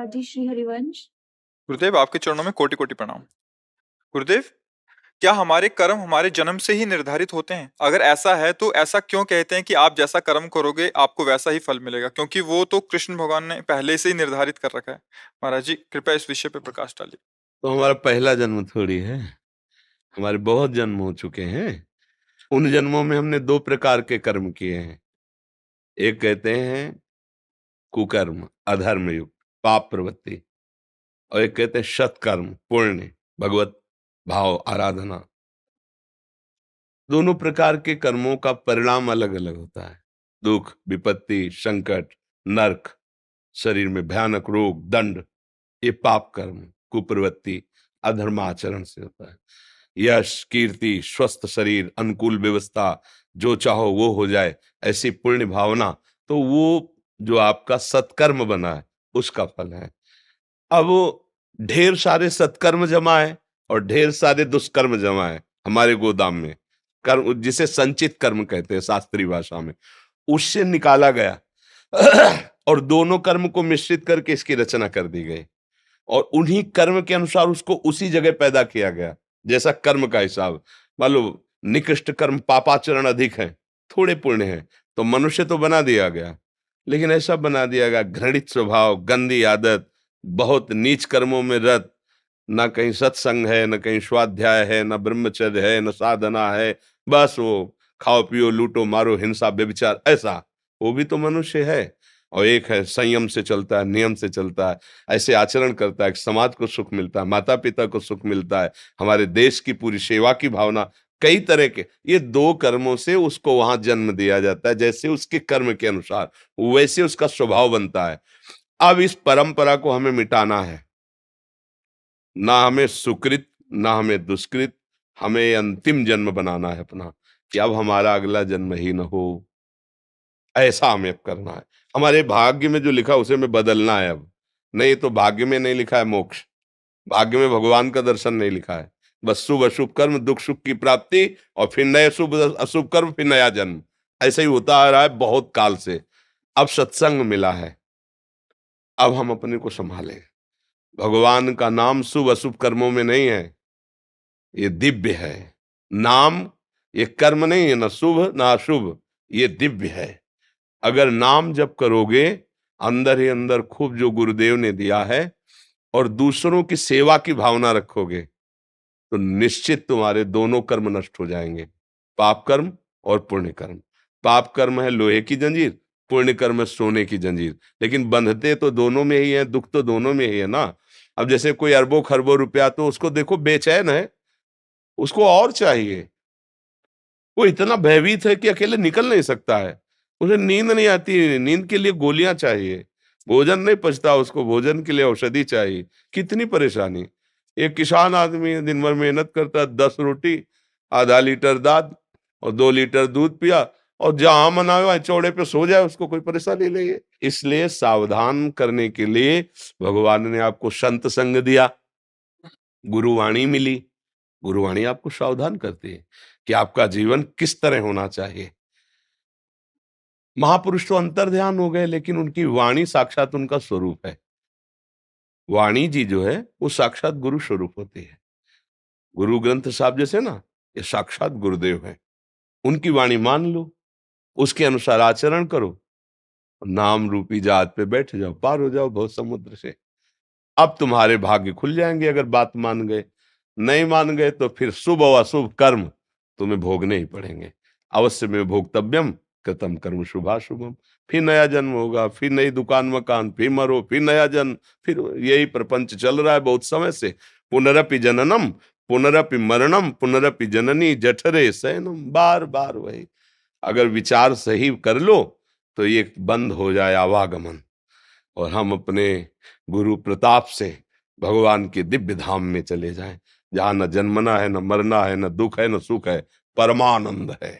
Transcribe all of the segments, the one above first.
जी श्री हरिवंश। गुरुदेव, आपके चरणों में कोटि कोटि प्रणाम। गुरुदेव, क्या हमारे कर्म हमारे जन्म से ही निर्धारित होते हैं? अगर ऐसा है तो ऐसा क्यों कहते हैं कि आप जैसा कर्म करोगे आपको वैसा ही फल मिलेगा? क्योंकि वो तो कृष्ण भगवान ने पहले से ही निर्धारित कर रखा है। महाराज जी, कृपया इस विषय पे प्रकाश डालिए। तो हमारा पहला जन्म थोड़ी है, हमारे बहुत जन्म हो चुके हैं। उन जन्मों में हमने दो प्रकार के कर्म किए हैं। एक कहते हैं कुकर्म, अधर्म युक्त पाप प्रवृत्ति, और एक कहते हैं सत्कर्म, पुण्य, भगवत भाव, आराधना। दोनों प्रकार के कर्मों का परिणाम अलग अलग होता है। दुख, विपत्ति, संकट, नरक, शरीर में भयानक रोग, दंड, ये पाप कर्म, कुप्रवृत्ति, अधर्माचरण से होता है। यश, कीर्ति, स्वस्थ शरीर, अनुकूल व्यवस्था, जो चाहो वो हो जाए, ऐसी पुण्य भावना, तो वो जो आपका सत्कर्म बना है उसका फल है। अब ढेर सारे सत्कर्म जमा है और ढेर सारे दुष्कर्म जमा है हमारे गोदाम में। कर्म जिसे संचित कर्म कहते हैं शास्त्रीय भाषा में, उससे निकाला गया और दोनों कर्म को मिश्रित करके इसकी रचना कर दी गई और उन्हीं कर्म के अनुसार उसको उसी जगह पैदा किया गया। जैसा कर्म का हिसाब, मान लो निकृष्ट कर्म पापाचरण अधिक है, थोड़े पुण्य है, तो मनुष्य तो बना दिया गया, लेकिन ऐसा बना दिया गया घृणित स्वभाव, गंदी आदत, बहुत नीच कर्मों में रत, ना कहीं सत्संग है, न कहीं स्वाध्याय है, न ब्रह्मचर्य है, न साधना है, बस वो खाओ पियो लूटो मारो हिंसा व्यभिचार, ऐसा वो भी तो मनुष्य है। और एक है संयम से चलता है, नियम से चलता है, ऐसे आचरण करता है कि समाज को सुख मिलता है, माता पिता को सुख मिलता है, हमारे देश की पूरी सेवा की भावना, कई तरह के ये दो कर्मों से उसको वहां जन्म दिया जाता है। जैसे उसके कर्म के अनुसार वैसे उसका स्वभाव बनता है। अब इस परंपरा को हमें मिटाना है, ना हमें सुकृत ना हमें दुष्कृत, हमें अंतिम जन्म बनाना है अपना, कि अब हमारा अगला जन्म ही न हो, ऐसा हमें अब करना है। हमारे भाग्य में जो लिखा उसे हमें बदलना है अब। नहीं तो भाग्य में नहीं लिखा है मोक्ष, भाग्य में भगवान का दर्शन नहीं लिखा है, बस शुभ अशुभ कर्म, दुख सुख की प्राप्ति, और फिर नए शुभ अशुभ कर्म, फिर नया जन्म, ऐसे ही होता आ रहा है बहुत काल से। अब सत्संग मिला है, अब हम अपने को संभालें। भगवान का नाम शुभ अशुभ कर्मों में नहीं है, ये दिव्य है नाम, ये कर्म नहीं है, ना शुभ ना अशुभ, ये दिव्य है। अगर नाम जप करोगे अंदर ही अंदर खूब जो गुरुदेव ने दिया है और दूसरों की सेवा की भावना रखोगे, तो निश्चित तुम्हारे दोनों कर्म नष्ट हो जाएंगे, पाप कर्म और पुण्य कर्म। पाप कर्म है लोहे की जंजीर, पुण्य कर्म है सोने की जंजीर, लेकिन बंधते तो दोनों में ही है, दुख तो दोनों में ही है ना। अब जैसे कोई अरबों खरबों रुपया, तो उसको देखो बेचैन है, उसको और चाहिए, वो इतना भयभीत है कि अकेले निकल नहीं सकता है, उसे नींद नहीं आती, नींद के लिए गोलियां चाहिए, भोजन नहीं पचता उसको, भोजन के लिए औषधि चाहिए, कितनी परेशानी। एक किसान आदमी दिन भर मेहनत करता है, 10 रोटी, आधा लीटर दाद और 2 लीटर दूध पिया, और जहां मना वहां चौड़े पे सो जाए, उसको कोई परेशानी नहीं है। इसलिए सावधान करने के लिए भगवान ने आपको संत संग दिया, गुरुवाणी मिली, गुरुवाणी आपको सावधान करती है कि आपका जीवन किस तरह होना चाहिए। महापुरुष तो अंतर्ध्यान हो गए, लेकिन उनकी वाणी साक्षात उनका स्वरूप है। वाणी जी जो है वो साक्षात गुरु स्वरूप होती है। गुरु ग्रंथ साहब जैसे ना, ये साक्षात गुरुदेव है। उनकी वाणी मान लो, उसके अनुसार आचरण करो, नाम रूपी जहाज पे बैठ जाओ, पार हो जाओ बहुत समुद्र से। अब तुम्हारे भाग्य खुल जाएंगे अगर बात मान गए। नहीं मान गए तो फिर शुभ और अशुभ कर्म तुम्हें भोगने ही पड़ेंगे। अवश्य में भोक्तव्यम कृतम कर्म शुभाशुभम। फिर नया जन्म होगा, फिर नई दुकान मकान, फिर मरो, फिर नया जन्म, फिर यही प्रपंच चल रहा है बहुत समय से। पुनरपि जननम पुनरपि मरणम पुनरपि जननी जठरे शयनम, बार बार वही। अगर विचार सही कर लो तो ये बंद हो जाए आवागमन, और हम अपने गुरु प्रताप से भगवान के दिव्य धाम में चले जाएं, जहां न जन्मना है, न मरना है, न दुख है, न सुख है, परमानंद है,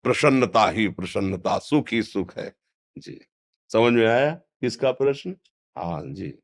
प्रसन्नता ही प्रसन्नता, सुख ही सुख है। जी, समझ में आया किसका प्रश्न? हाँ जी।